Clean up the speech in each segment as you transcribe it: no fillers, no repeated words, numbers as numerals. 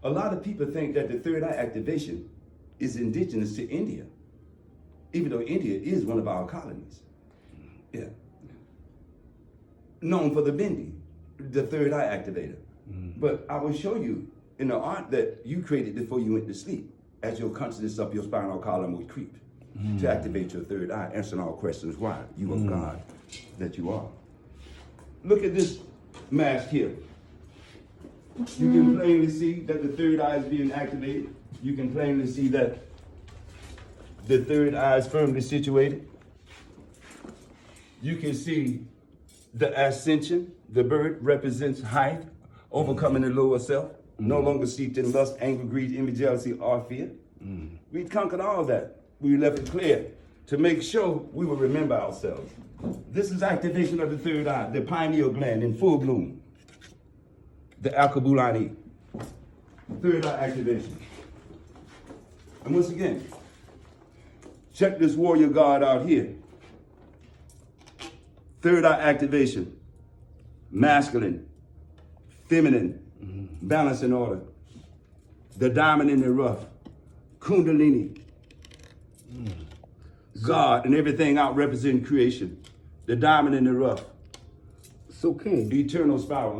A lot of people think that the third eye activation is indigenous to India, even though India is one of our colonies. Yeah. Known for the bindi, the third eye activator. But I will show you in the art that you created before you went to sleep, as your consciousness up your spinal column would creep to activate your third eye, answering all questions why you are God that you are. Look at this mask here. You can plainly see that the third eye is being activated. You can plainly see that the third eye is firmly situated. You can see the ascension. The bird represents height, overcoming the lower self, no longer steeped in lust, anger, greed, envy, jealousy, or fear. We conquered all that. We left it clear to make sure we will remember ourselves. This is activation of the third eye, the pineal gland in full bloom. The Alkabulani, third eye activation. And once again, check this warrior god out here. Third eye activation, masculine, feminine, balance and order. The diamond in the rough, Kundalini, God and everything out representing creation. The diamond in the rough. So King, Eternal spiral.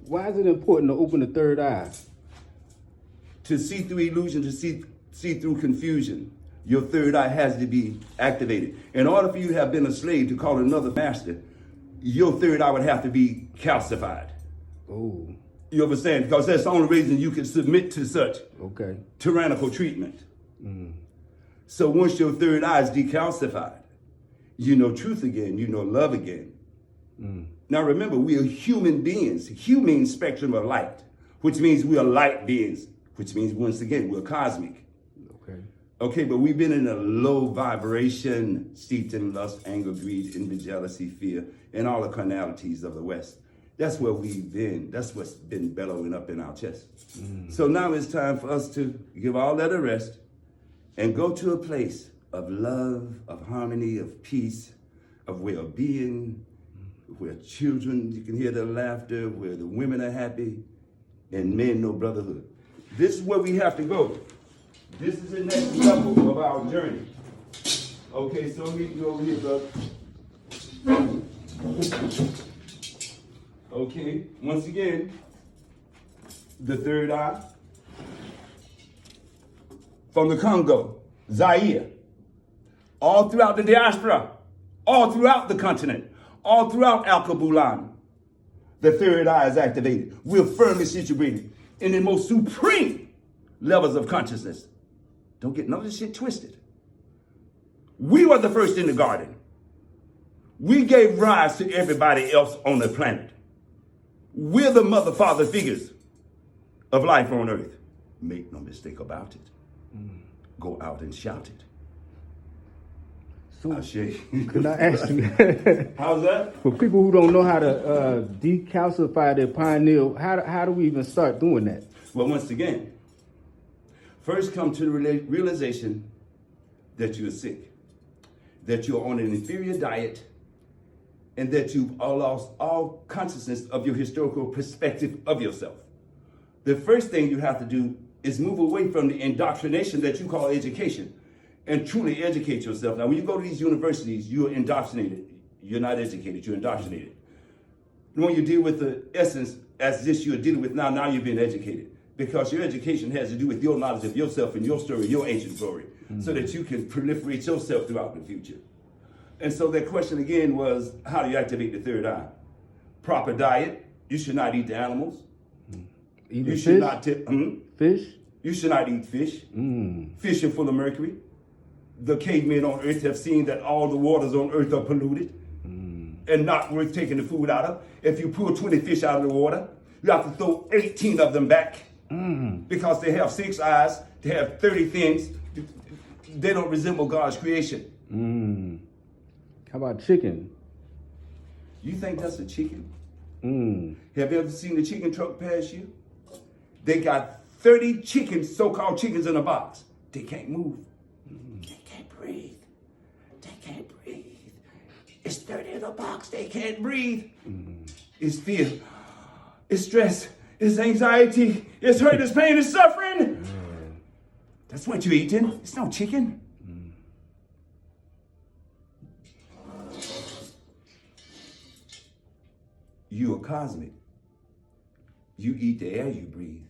why is it important to open the third eye? To see through illusion, to see through confusion, your third eye has to be activated. In order for you to have been a slave to call another master, your third eye would have to be calcified. Oh, You understand? Because that's the only reason you can submit to such okay. tyrannical treatment. So once your third eye is decalcified, you know truth again, you know love again. Now remember, we are human beings. Hue means spectrum of light, which means we are light beings, which means once again, we're cosmic. Okay. Okay, but we've been in a low vibration, steeped in lust, anger, greed, envy, jealousy, fear, and all the carnalities of the West. That's where we've been. That's what's been bellowing up in our chest. So now it's time for us to give all that a rest and go to a place of love, of harmony, of peace, of well-being, where children, you can hear their laughter, where the women are happy, and men know brotherhood. This is where we have to go. This is the next level of our journey. Okay, so we can go over here, brother. Okay, once again, the third eye. From the Congo, Zaire, all throughout the diaspora, all throughout the continent, all throughout Alkebulan, the third eye is activated. We're firmly situated in the most supreme levels of consciousness. Don't get none of this shit twisted. We were the first in the garden. We gave rise to everybody else on the planet. We're the mother, father figures of life on earth. Make no mistake about it. Go out and shout it. So, Ashe. can I ask you, How's that? for people who don't know how to decalcify their pineal, how do we even start doing that? Well, once again, first come to the realization that you're sick, that you're on an inferior diet, and that you've lost all consciousness of your historical perspective of yourself. The first thing you have to do is move away from the indoctrination that you call education and truly educate yourself. Now, when you go to these universities, you're indoctrinated. You're not educated, you're indoctrinated. When you deal with the essence as this you're dealing with now you're being educated. Because your education has to do with your knowledge of yourself and your story, your ancient glory, so that you can proliferate yourself throughout the future. And so that question again was, how do you activate the third eye? Proper diet. You should not eat the animals. Even You fish? should not Fish? You should not eat fish. Fish are full of mercury. The cavemen on earth have seen that all the waters on earth are polluted and not worth taking the food out of. If you pull 20 fish out of the water, you have to throw 18 of them back because they have 6 eyes, they have 30 fins. They don't resemble God's creation. How about chicken? You think that's a chicken? Have you ever seen the chicken truck pass you? They got 30 chickens, so-called chickens in a box. They can't move. They can't breathe. They can't breathe. It's 30 in a box. They can't breathe. It's fear. It's stress. it's anxiety, it's hurt, it's pain, it's suffering. That's what you're eating. It's no chicken. You are cosmic. You eat the air you breathe.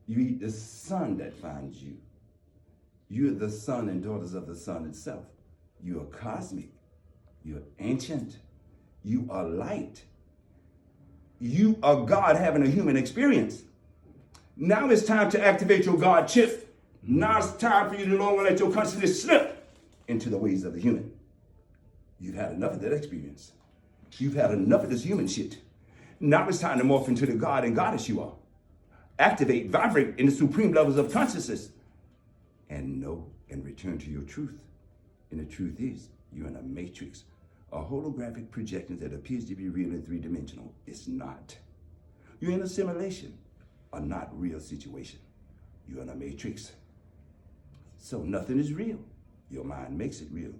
You eat the sun that finds you. You are the son and daughters of the sun itself. You are cosmic. You're ancient. You are light. You are God having a human experience. Now it's time to activate your God chip. Now it's time for you to no longer let your consciousness slip into the ways of the human. You've had enough of that experience. You've had enough of this human shit. Now it's time to morph into the God and Goddess you are. Activate, vibrate in the supreme levels of consciousness. And know and return to your truth. And the truth is, you're in a matrix, a holographic projection that appears to be real and three-dimensional. It's not. You're in a simulation, a not real situation. You're in a matrix. So nothing is real. Your mind makes it real.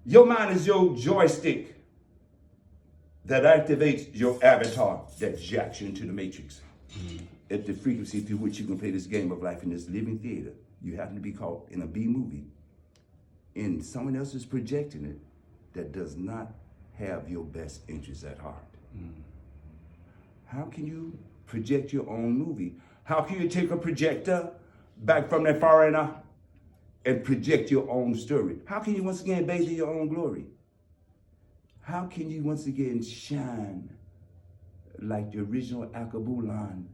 Your mind is your joystick that activates your avatar that jacks you into the matrix. At the frequency through which you can play this game of life in this living theater. You happen to be caught in a B movie and someone else is projecting it that does not have your best interests at heart. How can you project your own movie? How can you take a projector back from that foreigner and project your own story? How can you once again bathe in your own glory? How can you once again shine like the original Akabulan,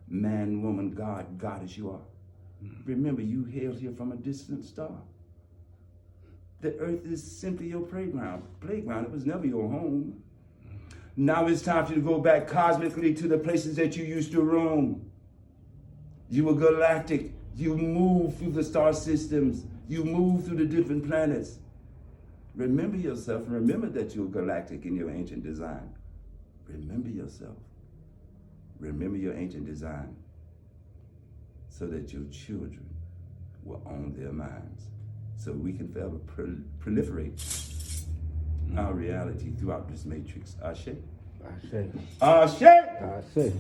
man, woman, God, goddess you are? Remember, you hail here from a distant star. The earth is simply your playground. It was never your home. Now it's time for you to go back cosmically to the places that you used to roam. You were galactic. You moved through the star systems. You moved through the different planets. Remember yourself and remember that you're galactic in your ancient design. Remember yourself. Remember your ancient design so that your children will own their minds. So we can forever proliferate our reality throughout this matrix. Ashe? Ashe. Ashe! Ashe.